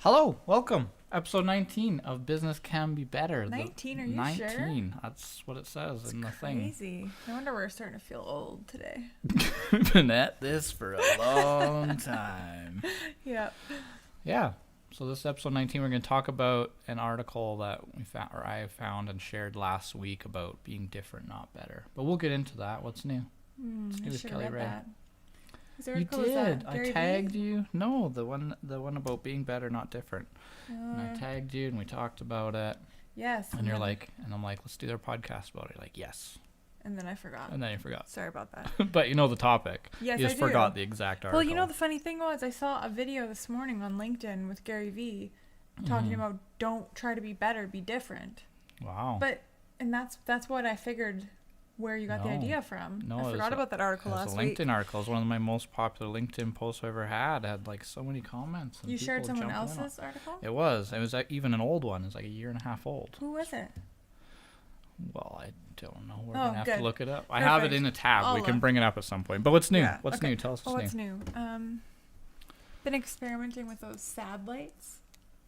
Hello, welcome. Episode 19 of Business Can Be Better. 19, are you 19. sure? 19, that's what it says in the thing. Crazy. No wonder we're starting to feel old today. We've been at this for a long time. Yep. Yeah, so this episode 19, we're going to talk about an article that we found, or I found and shared last week about being different, not better. But we'll get into that. What's new? What's new I with should Kelly have read Ray? that. Whose You article is did. that? I Gary tagged Vee? you. No, the one about being better, not different. And I tagged you, and we talked about it. Yes. And you're like, and I'm like, let's do their podcast about it. You're like, yes. And then I forgot. And then you forgot. Sorry about that. But you know the topic. Yes, you just I do. forgot the exact article. Well, you know, the funny thing was I saw a video this morning on LinkedIn with Gary Vee talking about don't try to be better, be different. Wow. And that's what I figured where you got the idea from. No, I forgot about that article It was last a week. LinkedIn article. It was one of my most popular LinkedIn posts I've ever had. It had like so many comments. And You shared people someone jumping in on else's article? it. Was even an old one. It's like a year and a half old. Who was it? Well, I don't know. We're Oh, gonna have good. to look it up. I have it Perfect. in a tab. I'll We can look. bring it up at some point. But what's new? Yeah, What's okay. new? Tell us what's new. What's new? Been experimenting with those sad lights.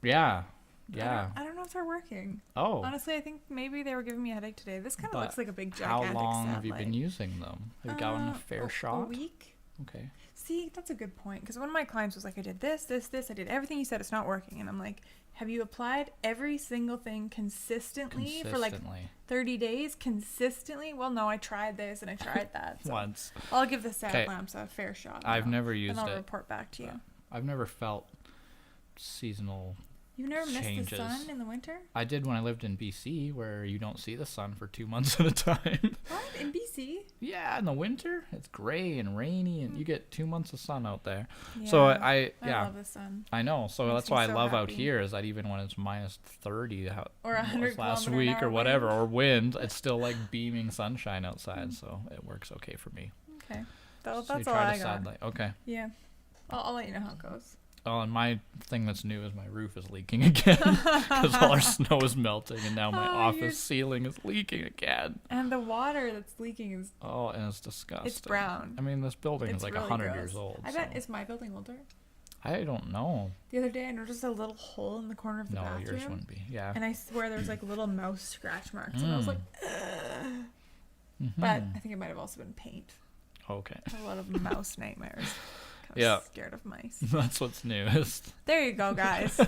Yeah. Yeah. I don't know if they're working. Oh. Honestly, I think maybe they were giving me a headache today. This kind of But looks like a big How gigantic long sad have you light. been using them? Have you gotten a fair shot? A week. Okay. See, that's a good point. Because one of my clients was like, I did this. I did everything you said. It's not working. And I'm like, have you applied every single thing consistently for like 30 days? Consistently? Well, no, I tried this and I tried that. So Once. I'll give the sad 'Kay. lamps a fair shot. I've never used and I'll it. report back to you. I've never felt seasonal. You've never missed the changes. sun in the winter? I did when I lived in BC, where you don't see the sun for 2 months at a time. What? In BC? Yeah, in the winter, it's gray and rainy, and you get 2 months of sun out there. Yeah. So I yeah, love the sun. I know. So Makes that's me why I so love out happy. here is that even when it's minus 30 Or it 100 was last kilometer an week or hour whatever, wind. or wind, it's still like beaming sunshine outside, so it works okay for me. Okay. So That's you all tried I a got. sad light. Okay. Yeah. I'll let you know how it goes. Oh, and my thing that's new is my roof is leaking again because all our snow is melting, and now my Oh, your- office ceiling is leaking again. And the water that's leaking is Oh, and it's disgusting. it's brown. I mean, this building It's is like really 100 gross. years old. I bet so- is my building older? I don't know. The other day I noticed a little hole in the corner of the No, bathroom. yours wouldn't be. Yeah. And I swear there was like little mouse scratch marks, and I was like, ugh. Mhm. But I think it might have also been paint. Okay. I had a lot of mouse nightmares. I was Yeah. scared of mice. That's what's newest. There you go, guys.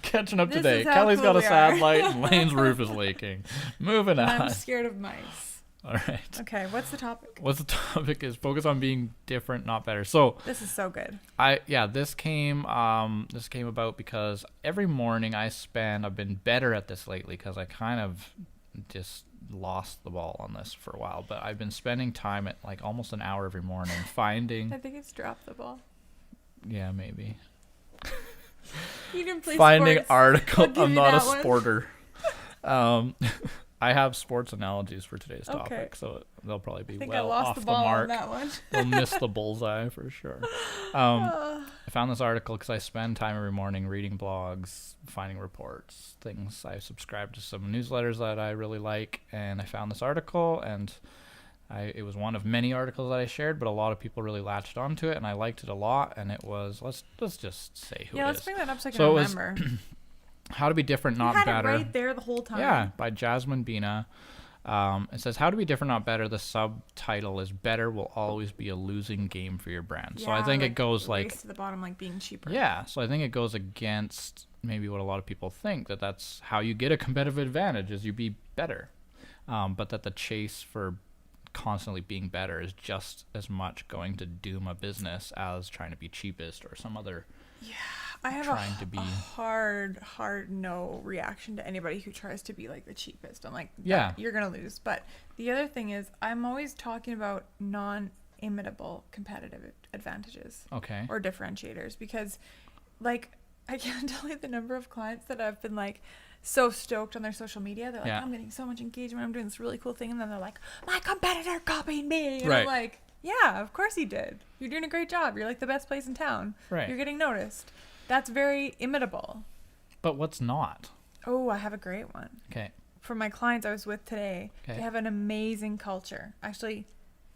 Catching up This today. is how Kelly's cool got a we sad are. light, and Lane's roof is leaking. Moving And on. I'm scared of mice. All right. Okay, what's the topic? What's the topic is focus on being different, not better. So This is so good. this came about because every morning I've been better at this lately because I kind of just lost the ball on this for a while, but I've been spending time at like almost an hour every morning finding I think it's dropped the ball. yeah, maybe You didn't play finding sports. article. I'll give I'm you not a that one. sporter. I have sports analogies for today's topic, Okay. so they'll probably be I think well I lost off the the ball mark. on that one. They'll miss the bullseye for sure. I found this article because I spend time every morning reading blogs, finding reports, things. I subscribe to some newsletters that I really like, and I found this article, and it was one of many articles that I shared, but a lot of people really latched onto it, and I liked it a lot. And it was let's just say who Yeah, it let's is. bring that up so I can So it was remember. How to Be Different, Not You had Better. it right there the whole time. Yeah, by Jasmine Bina. It says, How to Be Different, Not Better. The subtitle is Better Will Always Be a Losing Game for Your Brand. So I think it goes like, race to the bottom, like being cheaper. yeah, so I think it goes against maybe what a lot of people think, that's how you get a competitive advantage is you be better. But that the chase for constantly being better is just as much going to doom a business as trying to be cheapest or some other. Yeah, I have trying to be a hard no reaction to anybody who tries to be like the cheapest. I'm like, Yeah. you're gonna lose. But the other thing is, I'm always talking about non-imitable competitive advantages Okay. or differentiators, because, like, I can't tell you the number of clients that I've been like so stoked on their social media. They're like, Yeah. I'm getting so much engagement. I'm doing this really cool thing, and then they're like, my competitor copied me. And Right. I'm like, yeah, of course he did. You're doing a great job. You're like the best place in town. Right. You're getting noticed. That's very imitable. But what's not? Oh, I have a great one. Okay. For my clients I was with today, Okay. they have an amazing culture. Actually,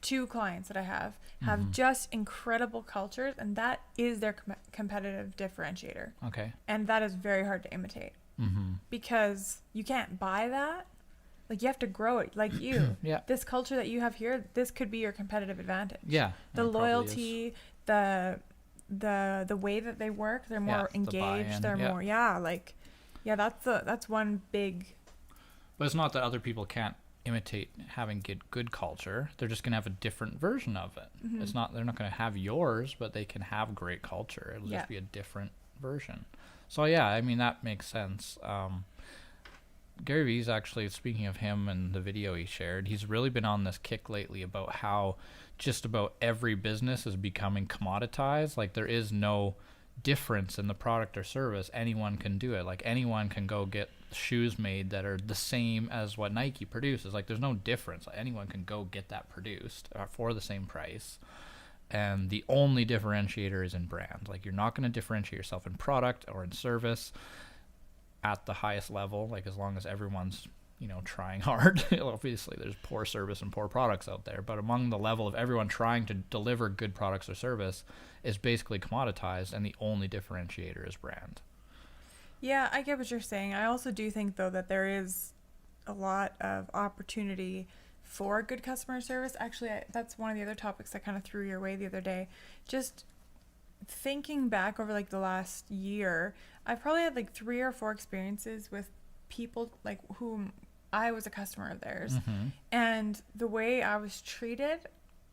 2 clients that I have just incredible cultures, and that is their competitive differentiator. Okay. And that is very hard to imitate because you can't buy that. Like, you have to grow it. Like you, this culture that you have here, this could be your competitive advantage. Yeah. The loyalty, the way that they work, they're more engaged. They're more, that's one big. But it's not that other people can't imitate having good culture. They're just gonna have a different version of it. It's not, they're not gonna have yours, but they can have great culture. It'll just be a different version. So I mean, that makes sense. Gary Vee's actually, speaking of him and the video he shared, he's really been on this kick lately about how just about every business is becoming commoditized. Like, there is no difference in the product or service. Anyone can do it. Like, anyone can go get shoes made that are the same as what Nike produces. Like, there's no difference. Like, anyone can go get that produced for the same price. And the only differentiator is in brand. Like, you're not going to differentiate yourself in product or in service at the highest level. Like, as long as everyone's, trying hard. Obviously, there's poor service and poor products out there. But among the level of everyone trying to deliver good products or service is basically commoditized, and the only differentiator is brand. Yeah, I get what you're saying. I also do think, though, that there is a lot of opportunity for good customer service. Actually, that's one of the other topics I kind of threw your way the other day. Just thinking back over, like, the last year, I've probably had, like, 3 or 4 experiences with people, like, whom I was a customer of theirs. And the way I was treated,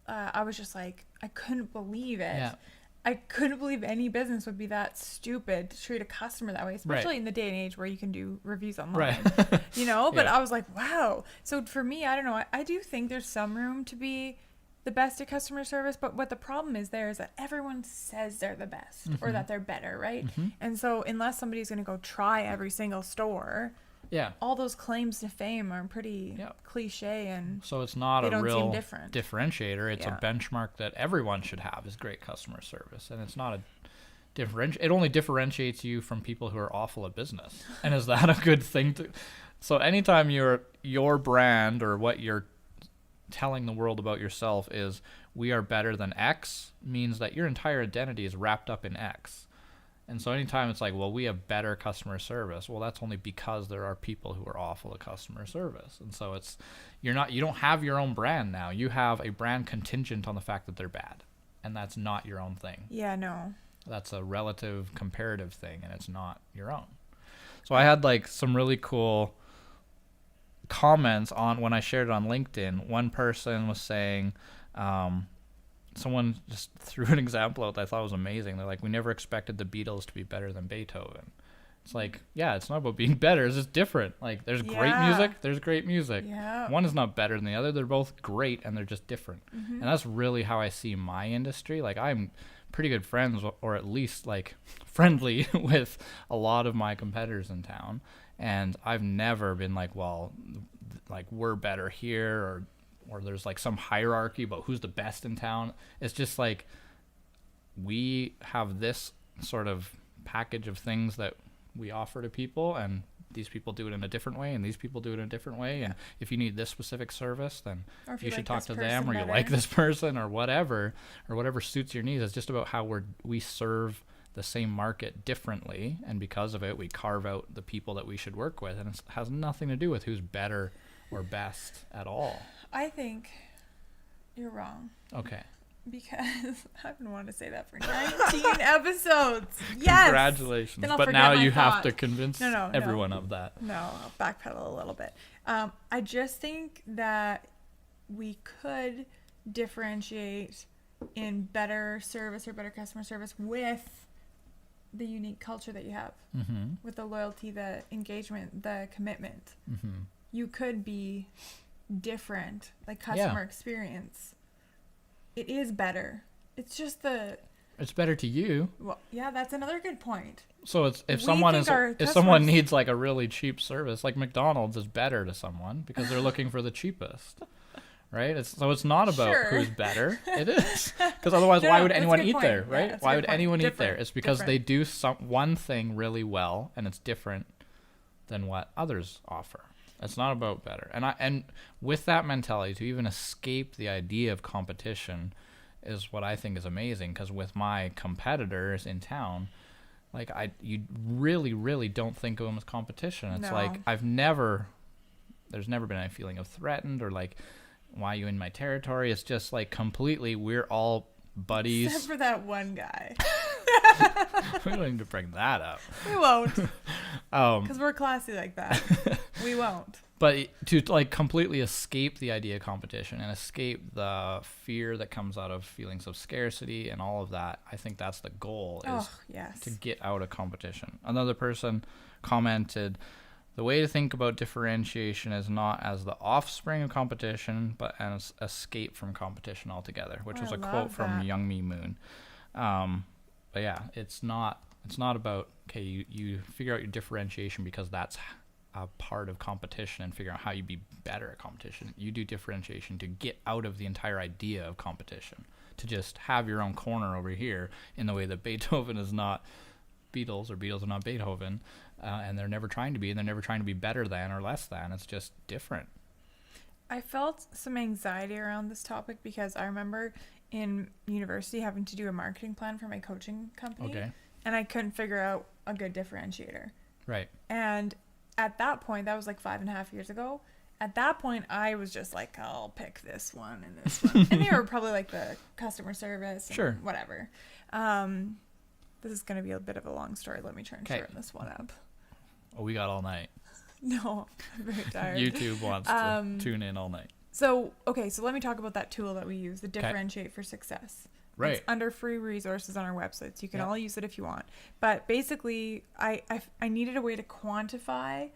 I was just like, I couldn't believe it. Yeah. I couldn't believe any business would be that stupid to treat a customer that way, especially in the day and age where you can do reviews online, but I was like, wow. So for me, I don't know. I do think there's some room to be the best at customer service, but what the problem is there is that everyone says they're the best or that they're better, right? And so unless somebody's going to go try every single store, all those claims to fame are pretty cliche, and so it's not a real differentiator. It's a benchmark that everyone should have, is great customer service, and it's not a it only differentiates you from people who are awful at business. And is that a good thing to? So anytime your brand or what you're telling the world about yourself is we are better than X, means that your entire identity is wrapped up in X. And so anytime it's like, well, we have better customer service, well, that's only because there are people who are awful at customer service. And so you don't have your own brand now. You have a brand contingent on the fact that they're bad. And that's not your own thing. Yeah, no. That's a relative comparative thing, and it's not your own. So I had, like, some really cool comments on when I shared it on LinkedIn. One person was saying, someone just threw an example out that I thought was amazing. They're like, we never expected the Beatles to be better than Beethoven. It's like, it's not about being better. It's just different. Like, there's great music. There's great music. Yeah. One is not better than the other. They're both great, and they're just different. And that's really how I see my industry. Like, I'm pretty good friends, or at least, like, friendly with a lot of my competitors in town. And I've never been like, well, like, we're better here, or there's, like, some hierarchy about who's the best in town. It's just like, we have this sort of package of things that we offer to people, and these people do it in a different way, and these people do it in a different way. And if you need this specific service, then you should talk to them, or you like this person, or whatever suits your needs. It's just about how we serve the same market differently, and because of it, we carve out the people that we should work with, and it has nothing to do with who's better or best at all. I think you're wrong. Okay. Because I've been wanting to say that for 19 episodes. Yes. Congratulations. But now you have to convince everyone of that. No, I'll backpedal a little bit. I just think that we could differentiate in better service or better customer service with the unique culture that you have, with the loyalty, the engagement, the commitment. You could be different, like customer experience. It is better. It's just it's better to you. Well, yeah, that's another good point. So if someone needs, like, a really cheap service, like McDonald's is better to someone because they're looking for the cheapest, right? It's not about who's better. It is, because otherwise, why would anyone eat there, right? Why would anyone eat there? It's because they do one thing really well, and it's different than what others offer. It's not about better. And with that mentality, to even escape the idea of competition is what I think is amazing, because with my competitors in town, like you really, really don't think of them as competition. It's like there's never been any feeling of threatened or like, why are you in my territory? It's just like completely, we're all buddies. Except for that one guy. We don't need to bring that up. We won't. Because we're classy like that. We won't. But to like completely escape the idea of competition and escape the fear that comes out of feelings of scarcity and all of that, I think that's the goal, is to get out of competition. Another person commented, the way to think about differentiation is not as the offspring of competition, but as escape from competition altogether, which was a quote from Young Me Moon. But yeah, it's not about, okay, you figure out your differentiation because that's a part of competition, and figure out how you be better at competition. You do differentiation to get out of the entire idea of competition, to just have your own corner over here, in the way that Beethoven is not Beatles, or Beatles are not Beethoven, and they're never trying to be, and they're never trying to be better than or less than. It's just different. I felt some anxiety around this topic because I remember in university having to do a marketing plan for my coaching company. Okay. And I couldn't figure out a good differentiator. Right. And at that point, that was like 5.5 years ago. At that point, I was just like, I'll pick this one and this one. And they were probably like the customer service and sure, whatever. This is going to be a bit of a long story. Let me try and shorten this one up. Oh, we got all night. No, I'm very tired. YouTube wants to tune in all night. So let me talk about that tool that we use, the Differentiate for Success. Right. It's under free resources on our website, so you can all use it if you want. But basically, I needed a way to quantify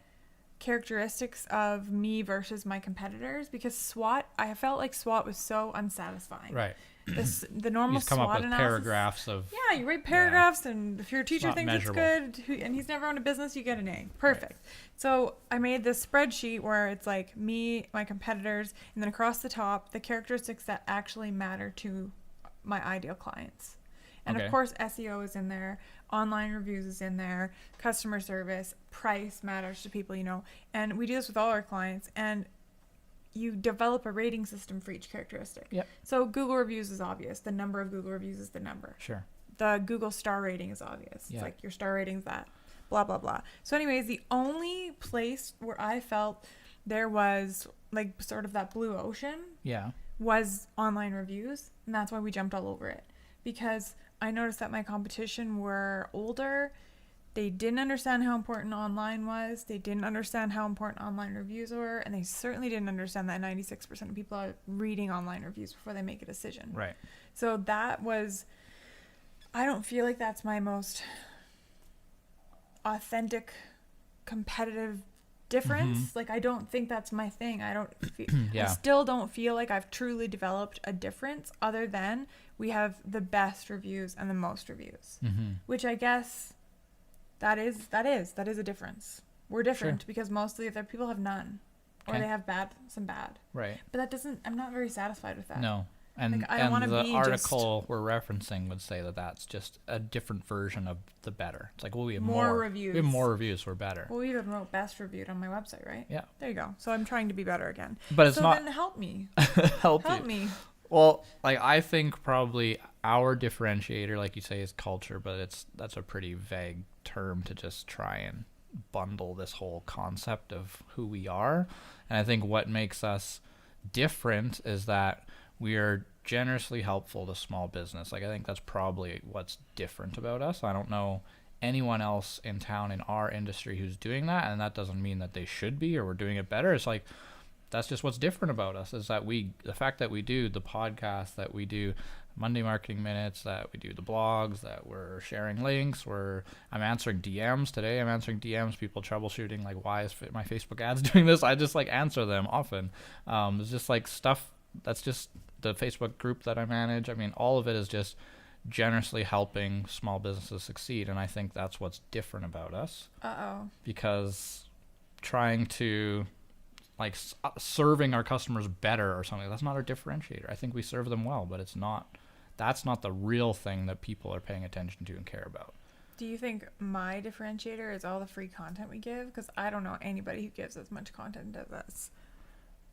characteristics of me versus my competitors, because SWOT, I felt like SWOT was so unsatisfying. Right. The normal He's come SWOT up with analysis, paragraphs of... Yeah, you write paragraphs, and if your teacher thinks measurable. it's good, and he's never owned a business, you get an A. Perfect. Right. So I made this spreadsheet where it's like me, my competitors, and then across the top, the characteristics that actually matter to my ideal clients. And of course, SEO is in there, online reviews is in there, customer service, price matters to people, and we do this with all our clients. And you develop a rating system for each characteristic. Yep. So Google reviews is obvious. The number of Google reviews is the number. Sure. The Google star rating is obvious. It's like your star rating is that, blah, blah, blah. So anyways, the only place where I felt there was like sort of that blue ocean was online reviews. And that's why we jumped all over it. Because I noticed that my competition were older. They didn't understand how important online was. They didn't understand how important online reviews were. And they certainly didn't understand that 96% of people are reading online reviews before they make a decision. Right. So that was, I don't feel like that's my most authentic, competitive difference. Mm-hmm. Like, I don't think that's my thing. I still don't feel like I've truly developed a difference, other than we have the best reviews and the most reviews, which I guess... That is a difference. We're different because most of the other people have none, or they have some bad. Right. But that doesn't. I'm not very satisfied with that. No. And I don't want to be the article we're referencing would say that that's just a different version of the better. It's like, well, we have more reviews. We have more reviews. We're better. Well, we even wrote best reviewed on my website, right? Yeah. There you go. So I'm trying to be better again. But it's not. So then help me. help me. Well, like, I think probably our differentiator, like you say, is culture, but that's a pretty vague term to just try and bundle this whole concept of who we are. And I think what makes us different is that we are generously helpful to small business. Like, I think that's probably what's different about us. I don't know anyone else in town in our industry who's doing that, and that doesn't mean that they should be or we're doing it better. It's like, that's just what's different about us, is that the fact that we do the podcast, that we do Monday Marketing Minutes, that we do the blogs, that we're sharing links, I'm answering DMs today. I'm answering DMs, people troubleshooting, like, why is my Facebook ads doing this? I just, like, answer them often. It's just, like, stuff that's just the Facebook group that I manage. I mean, all of it is just generously helping small businesses succeed, and I think that's what's different about us. Because trying to... like serving our customers better or something, that's not our differentiator. I think we serve them well, but that's not the real thing that people are paying attention to and care about. Do you think my differentiator is all the free content we give? Because I don't know anybody who gives as much content as us.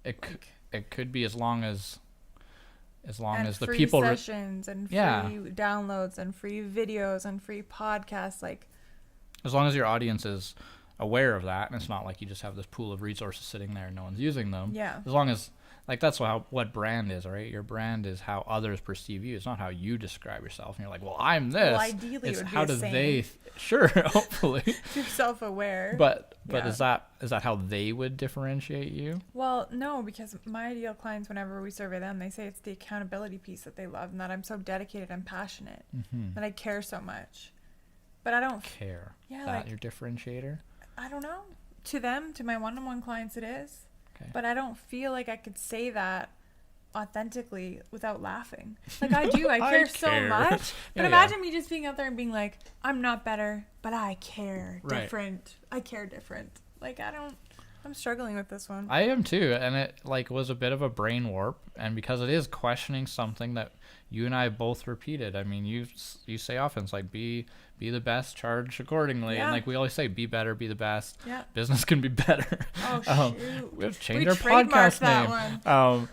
It could be as long as the free people sessions and free downloads and free videos and free podcasts, like as long as your audience is aware of that, and it's not like you just have this pool of resources sitting there and no one's using them. Yeah. As long as like that's what brand is, right? Your brand is how others perceive you. It's not how you describe yourself. And you're like, well, I'm this. Well, ideally, it's it would how be do they? Sure, hopefully. You're self-aware. But is that how they would differentiate you? Well, no, because my ideal clients, whenever we survey them, they say it's the accountability piece that they love, and that I'm so dedicated and passionate, that I care so much. But I don't care. Yeah, that like, your differentiator. I don't know. To them, to my one-on-one clients, it is. Okay. But I don't feel like I could say that authentically without laughing. Like I do. I care so much. But imagine me just being out there and being like, I'm not better, but I care different. I care different. Like I'm struggling with this one. I am too, and it like was a bit of a brain warp, and because it is questioning something that you and I both repeated. I mean, you say often, it's like be the best, charge accordingly, and like we always say, be better, be the best. Yeah. Business can be better. Oh shoot! We have to change our podcast name.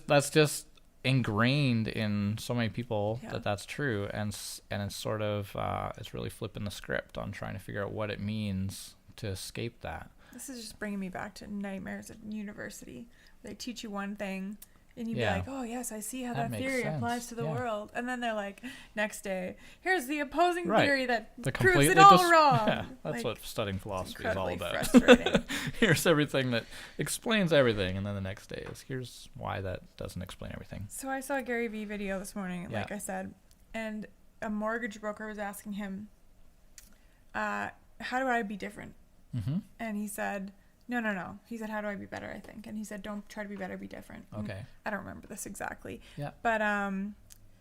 That's just ingrained in so many people that's true, and it's sort of it's really flipping the script on trying to figure out what it means to escape that. This is just bringing me back to nightmares at university. They teach you one thing, and you'd be like, oh, yes, I see how that theory applies to the world. And then they're like, next day, here's the opposing theory that proves it all wrong. Yeah, that's what studying philosophy is all about. Frustrating. Here's everything that explains everything. And then the next day is, here's why that doesn't explain everything. So I saw a Gary Vee video this morning, like I said, and a mortgage broker was asking him, how do I be different? Mm-hmm. And he said, no. He said, how do I be better, I think? And he said, don't try to be better, be different. Okay. I don't remember this exactly. Yeah. But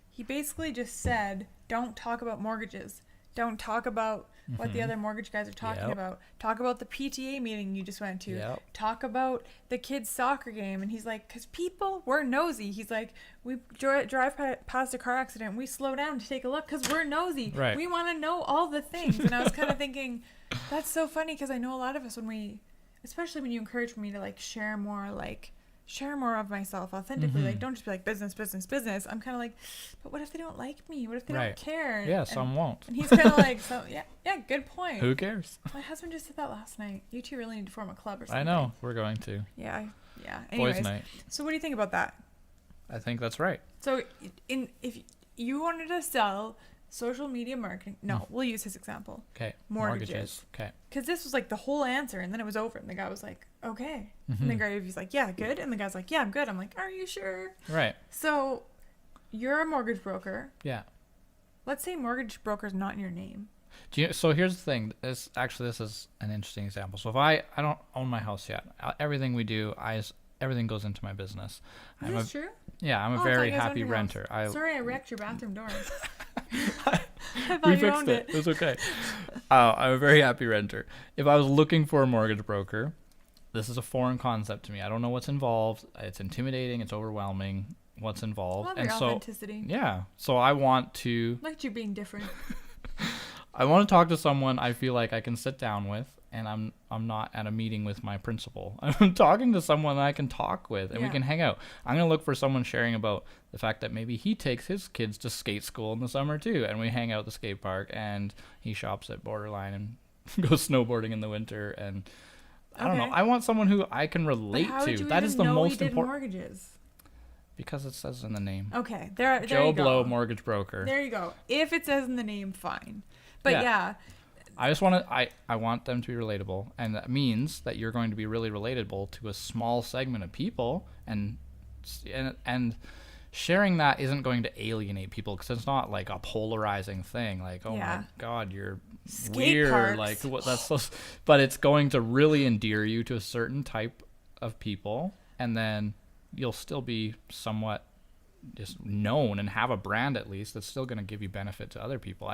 he basically just said, don't talk about mortgages. Don't talk about what the other mortgage guys are talking about. Talk about the PTA meeting you just went to. Yep. Talk about the kids' soccer game. And he's like, because people, we're nosy. He's like, we drive past a car accident. We slow down to take a look because we're nosy. Right. We want to know all the things. And I was kind of thinking, that's so funny because I know a lot of us especially when you encourage me to like share more of myself authentically, like don't just be like business. I'm kind of like, but what if they don't like me? What if they don't care? Yeah, some won't. And he's kind of like, so yeah, good point. Who cares? My husband just said that last night. You two really need to form a club or something. I know, we're going to. Yeah. Anyways, boys' night. So what do you think about that? I think that's right. So if you wanted to sell social media marketing, we'll use his example. Okay. Mortgages. Okay. Because this was like the whole answer, and then it was over, and the guy was like, okay. And the guy was like, yeah, good. And the guy's like, yeah, I'm good. I'm like, are you sure? Right. So you're a mortgage broker. Yeah. Let's say mortgage broker's not in your name. So here's the thing. This is an interesting example. So if I don't own my house yet, everything we do, everything goes into my business. Is this true? Yeah, I'm a very happy renter. Sorry, I wrecked your bathroom door. I thought you owned it. It was okay. I'm a very happy renter. If I was looking for a mortgage broker, this is a foreign concept to me. I don't know what's involved. It's intimidating. It's overwhelming. What's involved? Love your authenticity. Yeah. So I want to. Look at you being different. I want to talk to someone I feel like I can sit down with, and I'm not at a meeting with my principal. I'm talking to someone that I can talk with, and we can hang out. I'm going to look for someone sharing about the fact that maybe he takes his kids to skate school in the summer too, and we hang out at the skate park, and he shops at Borderline and goes snowboarding in the winter, and I don't know. I want someone who I can relate to. That is the most important. Mortgages? Because it says in the name. Okay, there Joe you go. Blow, mortgage broker. There you go. If it says in the name, fine. But yeah. I just want to. I want them to be relatable, and that means that you're going to be really relatable to a small segment of people, and sharing that isn't going to alienate people because it's not like a polarizing thing. Like, oh my God, you're skate weird. Parks. Like what? That's so. But it's going to really endear you to a certain type of people, and then you'll still be somewhat just known and have a brand at least that's still going to give you benefit to other people.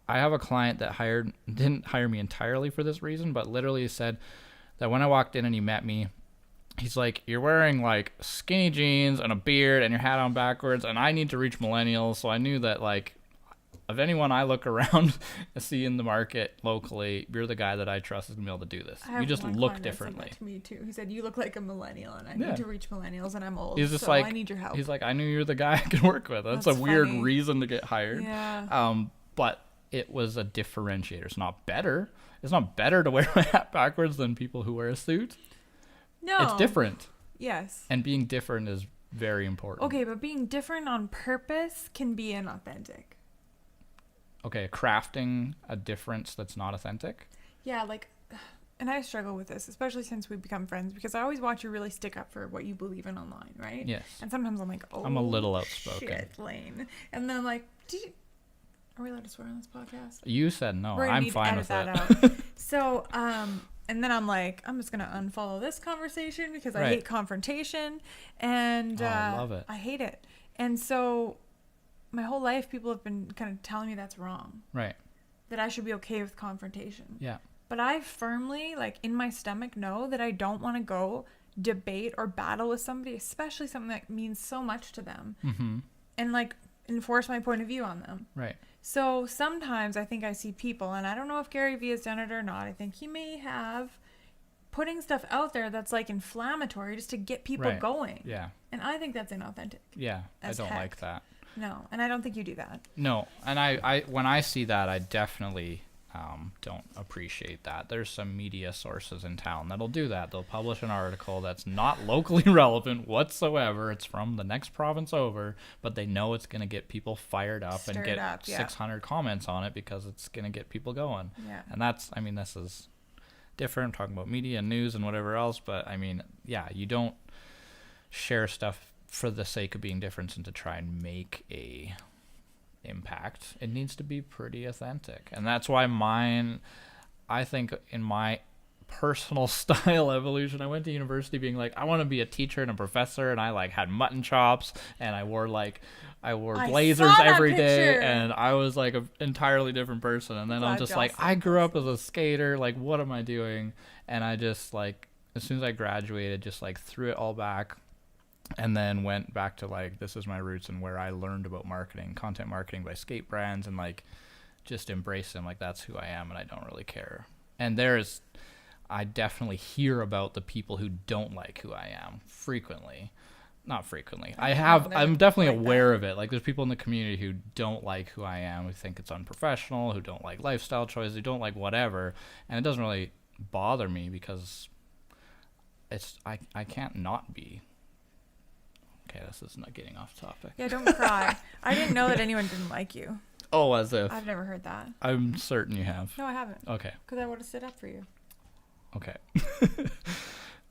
I have a client that didn't hire me entirely for this reason, but literally said that when I walked in and he met me, he's like, you're wearing like skinny jeans and a beard and your hat on backwards, and I need to reach millennials. So I knew that like of anyone I look around see in the market locally, you're the guy that I trust is gonna be able to do this. You just look differently. To me too. He said, "You look like a millennial, and I need to reach millennials, and I'm old. He's just I need your help." He's like, I knew you're the guy I could work with. That's a weird reason to get hired. Yeah. But it was a differentiator. It's not better. It's not better to wear my hat backwards than people who wear a suit. No. It's different. Yes. And being different is very important. Okay, but being different on purpose can be inauthentic. Okay, crafting a difference that's not authentic? Yeah, like, and I struggle with this, especially since we've become friends, because I always watch you really stick up for what you believe in online, right? Yes. And sometimes I'm like, oh, I'm a little outspoken. Shit, Lane. And then I'm like, are we allowed to swear on this podcast? You said no. I'm fine with that. Out. So, and then I'm like, I'm just gonna unfollow this conversation because I hate confrontation, and I love it. I hate it. And so, my whole life, people have been kind of telling me that's wrong. Right. That I should be okay with confrontation. Yeah. But I firmly, like, in my stomach, know that I don't want to go debate or battle with somebody, especially something that means so much to them, and like enforce my point of view on them. Right. So sometimes I think I see people, and I don't know if Gary Vee has done it or not. I think he may have, putting stuff out there that's like inflammatory just to get people going. Yeah. And I think that's inauthentic. Yeah. I don't like that. No, and I don't think you do that. No, and I when I see that, I definitely don't appreciate that. There's some media sources in town that'll do that. They'll publish an article that's not locally relevant whatsoever. It's from the next province over, but they know it's going to get people fired up and get 600 comments on it because it's going to get people going. Yeah. And that's, I mean, this is different. I'm talking about media and news and whatever else, but I mean, yeah, you don't share stuff for the sake of being different and to try and make a impact. It needs to be pretty authentic, and that's why I think in my personal style evolution, I went to university being like, I want to be a teacher and a professor, and I like had mutton chops, and I wore blazers every day, and I was like an entirely different person. And then I'm just like, I grew up as a skater, like what am I doing? And I just like, as soon as I graduated, just like threw it all back, and then went back to like, this is my roots and where I learned about marketing, content marketing by skate brands, and like just embrace them. Like that's who I am, and I don't really care. And I definitely hear about the people who don't like who I am frequently. Not frequently. I'm definitely aware of it. Like there's people in the community who don't like who I am, who think it's unprofessional, who don't like lifestyle choices, who don't like whatever. And it doesn't really bother me because I can't not be. Okay, this is not getting off topic. Yeah, don't cry. I didn't know that anyone didn't like you. Oh, as if. I've never heard that. I'm certain you have. No, I haven't. Okay. Because I would have stood up for you. Okay.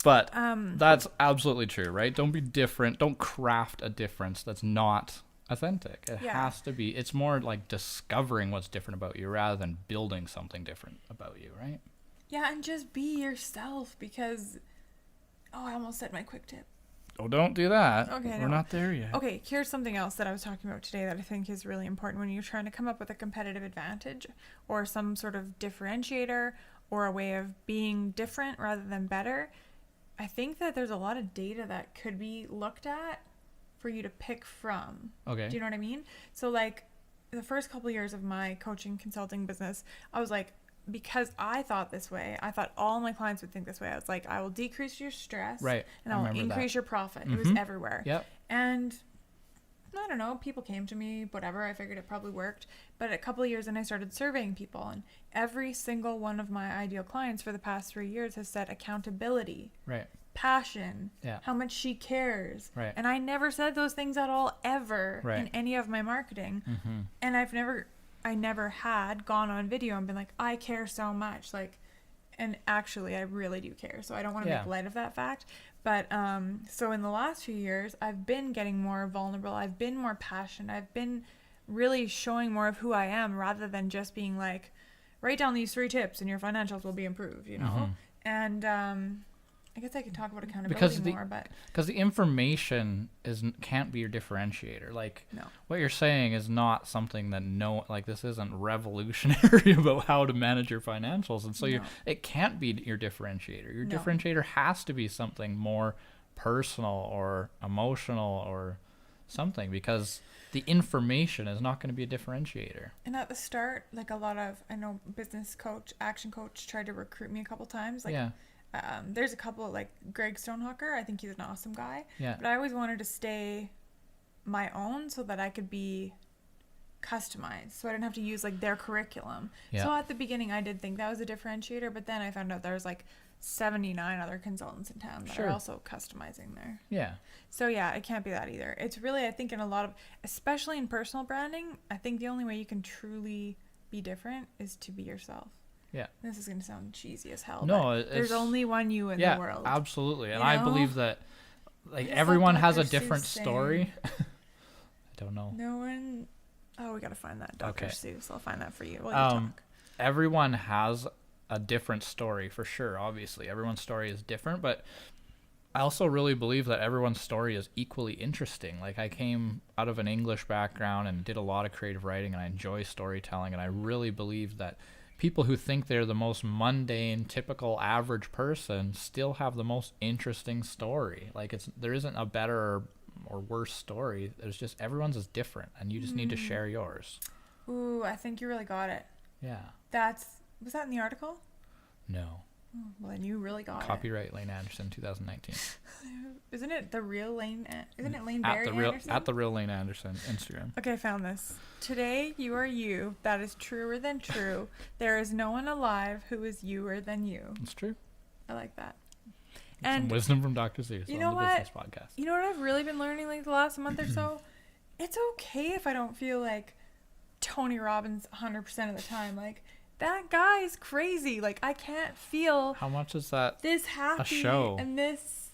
But that's absolutely true, right? Don't be different. Don't craft a difference that's not authentic. It has to be. It's more like discovering what's different about you rather than building something different about you, right? Yeah, and just be yourself because... Oh, I almost said my quick tip. Oh, don't do that. Okay, We're not there yet. Okay, here's something else that I was talking about today that I think is really important when you're trying to come up with a competitive advantage or some sort of differentiator or a way of being different rather than better. I think that there's a lot of data that could be looked at for you to pick from. Okay. Do you know what I mean? So like the first couple of years of my coaching consulting business, I was like, because I thought this way, I thought all my clients would think this way. I was like, I will decrease your stress, right? And I will increase your profit. Mm-hmm. It was everywhere. Yep. And I don't know, people came to me, whatever. I figured it probably worked. But a couple of years in, I started surveying people, and every single one of my ideal clients for the past 3 years has said accountability, right? Passion, how much she cares, right? And I never said those things at all ever in any of my marketing, and I never had gone on video and been like, I care so much, like, and actually I really do care. So I don't want to make light of that fact. But so in the last few years, I've been getting more vulnerable. I've been more passionate. I've been really showing more of who I am rather than just being like, write down these 3 tips and your financials will be improved, you know? And I guess I could talk about accountability more, but because the information can't be your differentiator. Like, no. What you're saying is not something that this isn't revolutionary about how to manage your financials, and so it can't be your differentiator. Your differentiator has to be something more personal or emotional or something, because the information is not going to be a differentiator. And at the start, like a lot of, I know business coach, action coach tried to recruit me a couple times. Like, there's a couple, like Greg Stonehawker. I think he's an awesome guy. Yeah. But I always wanted to stay my own so that I could be customized, so I didn't have to use like their curriculum. So at the beginning I did think that was a differentiator, but then I found out there was like 79 other consultants in town that are also customizing there. So it can't be that either. It's really, I think, in a lot of, especially in personal branding, I think the only way you can truly be different is to be yourself. This is going to sound cheesy as hell. No, there's only one you in the world. Absolutely. And I believe that like everyone has a different story. I don't know. No one. Oh, we got to find that Dr. Seuss. I'll find that for you while you talk. Everyone has a different story, for sure. Obviously, everyone's story is different, but I also really believe that everyone's story is equally interesting. Like, I came out of an English background and did a lot of creative writing, and I enjoy storytelling, and I really believe that people who think they're the most mundane, typical, average person still have the most interesting story. Like, there isn't a better or worse story. There's just, everyone's is different, and you just need to share yours. Ooh, I think you really got it. Yeah. Was that in the article? No. Oh, well, then you really got Copyright Lane Anderson, 2019. Isn't it the real Lane? Isn't it Lane Barry Anderson? At the real Lane Anderson, Instagram. Okay, I found this. Today you are you. That is truer than true. There is no one alive who is youer than you. It's true. I like that. And some wisdom from Dr. Seuss on the Business Podcast. You know what I've really been learning like the last month or so? It's okay if I don't feel like Tony Robbins 100% of the time. Like, that guy is crazy. Like, I can't feel how much is that this happy a show, and this,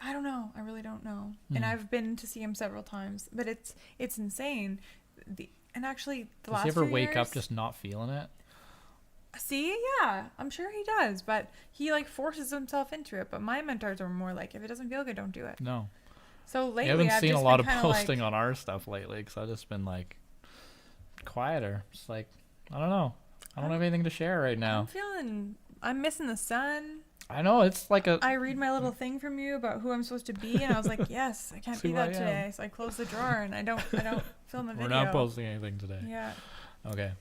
I don't know. I really don't know. And I've been to see him several times, but it's insane. And actually, the last few years, does he ever wake up just not feeling it? See, yeah, I'm sure he does, but he like forces himself into it. But my mentors are more like, if it doesn't feel good, don't do it. No. So lately, I haven't seen a lot of posting on our stuff lately, because I've just been like quieter. It's like, I don't know. I don't have anything to share right now. I'm missing the sun. I know, it's like I read my little thing from you about who I'm supposed to be, and I was like, yes, I can't be that today. So I closed the drawer, and I don't film the video. We're not posting anything today. Yeah. Okay.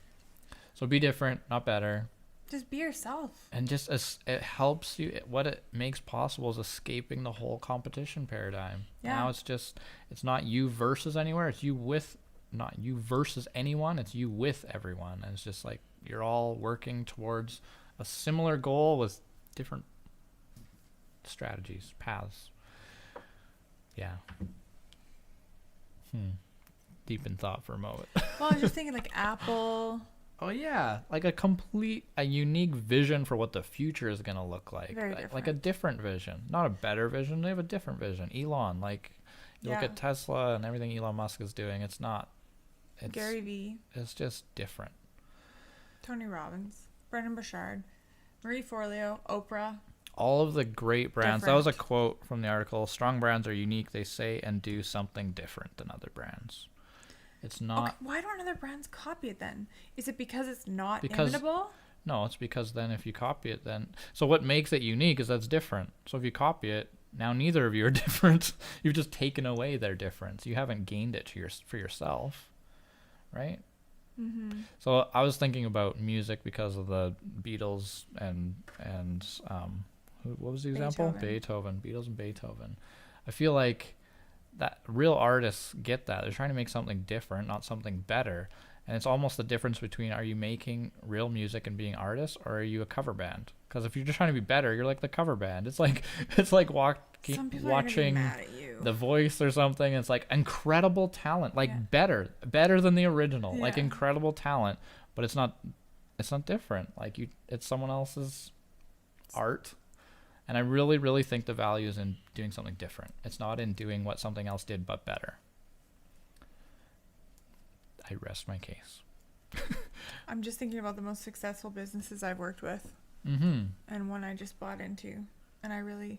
So be different, not better. Just be yourself. And just it helps you. What it makes possible is escaping the whole competition paradigm. Yeah. Now it's not you versus anywhere. It's you with, not you versus anyone. It's you with everyone. And it's just like you're all working towards a similar goal with different strategies, paths. Yeah. Deep in thought for a moment. Well, I was just thinking like Apple. Oh yeah, like a unique vision for what the future is going to look like. Very different. Like a different vision, not a better vision. They have a different vision. Elon, like you look at Tesla and everything Elon Musk is doing. It's not. It's Gary V. It's just different. Tony Robbins, Brendan Burchard, Marie Forleo, Oprah. All of the great brands. Different. That was a quote from the article. Strong brands are unique. They say and do something different than other brands. It's not. Okay, why don't other brands copy it then? Is it because it's not imitable? No, it's because then if you copy it, then so what makes it unique is that's different. So if you copy it, now neither of you are different. You've just taken away their difference. You haven't gained it for yourself, right? Mm-hmm. So I was thinking about music because of the Beatles and what was the example? Beethoven. Beatles and Beethoven. I feel like that real artists get that. They're trying to make something different, not something better. And it's almost the difference between, are you making real music and being artists, or are you a cover band? Because if you're just trying to be better, you're like the cover band. It's like watching The Voice or something. It's like incredible talent, like better than the original, like incredible talent, but it's not different. Like it's someone else's art. And I really, really think the value is in doing something different. It's not in doing what something else did, but better. I rest my case. I'm just thinking about the most successful businesses I've worked with. Mm-hmm. And one I just bought into. And I really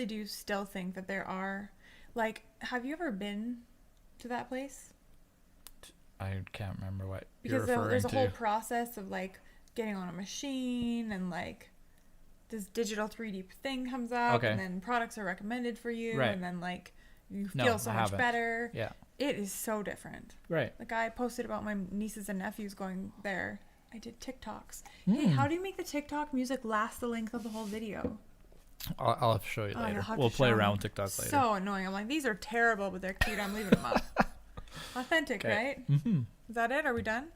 do still think that there are, like, have you ever been to that place? I can't remember what you're referring to. Because there's a whole process of, like, getting on a machine and, like, this digital 3D thing comes up, and then products are recommended for you, and then like you feel so much better. Yeah. It is so different. Right. Like I posted about my nieces and nephews going there. I did TikToks. Hey, how do you make the TikTok music last the length of the whole video? I'll have to show you later. Have we'll play around with TikTok later. So annoying. I'm like, these are terrible, but they're cute. I'm leaving them up. Authentic, right? Mm-hmm. Is that it? Are we done?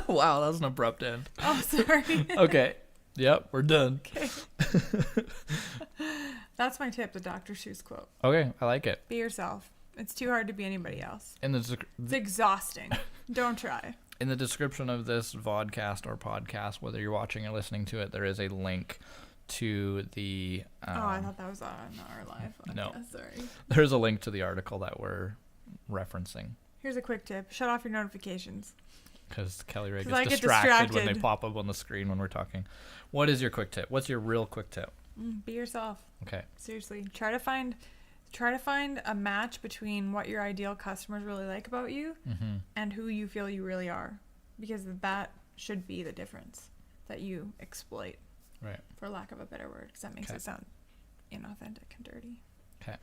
Wow, that was an abrupt end. Oh, sorry. Okay. Yep, we're done. Okay. That's my tip, the Dr. Seuss quote. Okay, I like it. Be yourself. It's too hard to be anybody else. It's exhausting. Don't try. In the description of this vodcast or podcast, whether you're watching or listening to it, there is a link to the... I thought that was on our live podcast. No. Sorry. There's a link to the article that we're referencing. Here's a quick tip. Shut off your notifications. Because Kelly Ray gets distracted when they pop up on the screen when we're talking. What is your quick tip? What's your real quick tip? Be yourself. Okay. Seriously. Try to find a match between what your ideal customers really like about you and who you feel you really are. Because that should be the difference that you exploit. Right. For lack of a better word. Because that makes it sound inauthentic and dirty. Okay.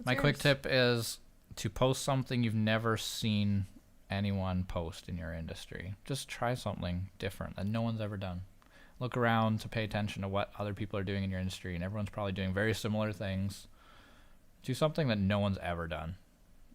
My quick tip is to post something you've never seen anyone post in your industry. Just try something different that no one's ever done. Look around to pay attention to what other people are doing in your industry, and everyone's probably doing very similar things. Do something that no one's ever done.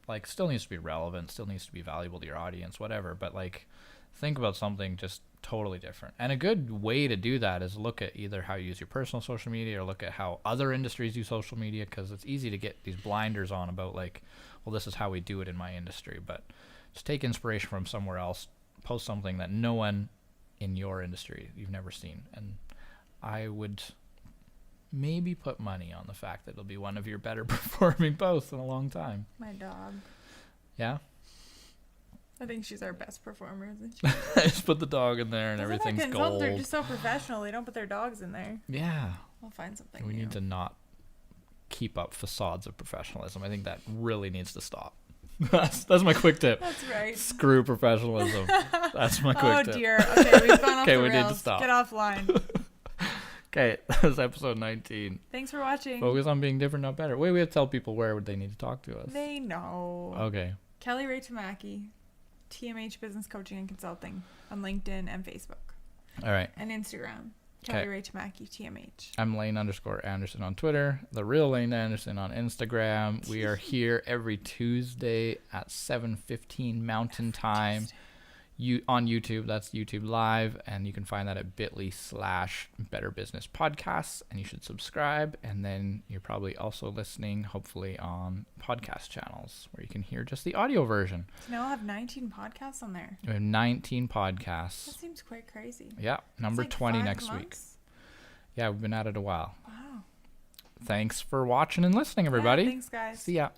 Like, still needs to be relevant, still needs to be valuable to your audience, whatever, but like, think about something just totally different. And a good way to do that is look at either how you use your personal social media or look at how other industries use social media, because it's easy to get these blinders on about like, well, this is how we do it in my industry, but just take inspiration from somewhere else, post something that no one in your industry you've never seen. And I would maybe put money on the fact that it'll be one of your better performing posts in a long time. My dog. Yeah? I think she's our best performer, isn't she? I just put the dog in there and everything's gold. They're just so professional. They don't put their dogs in there. Yeah. We'll find something We new. need to not keep up facades of professionalism. I think that really needs to stop. That's my quick tip. That's right. Screw professionalism. That's my quick tip. Oh dear. Okay, we've gone off the rails. We need to stop. Get offline. Okay, that was episode 19. Thanks for watching. Focus on being different, not better. Wait, we have to tell people where would they need to talk to us. They know. Okay. Kelly Ray Tamaki, TMH Business Coaching and Consulting on LinkedIn and Facebook. All right. And Instagram. Kelly Ray Tamaki, TMH. I'm Lane_Anderson on Twitter. The real Lane Anderson on Instagram. We are here every Tuesday at 7:15 Mountain Time. On YouTube, that's YouTube Live, and you can find that at bit.ly/Better Business Podcasts, and you should subscribe, and then you're probably also listening, hopefully, on podcast channels, where you can hear just the audio version. So now I'll have 19 podcasts on there. We have 19 podcasts. That seems quite crazy. Yeah, number like 20 5 next months? week. Yeah, we've been at it a while. Wow. Thanks for watching and listening, everybody. Yeah, thanks, guys. See ya.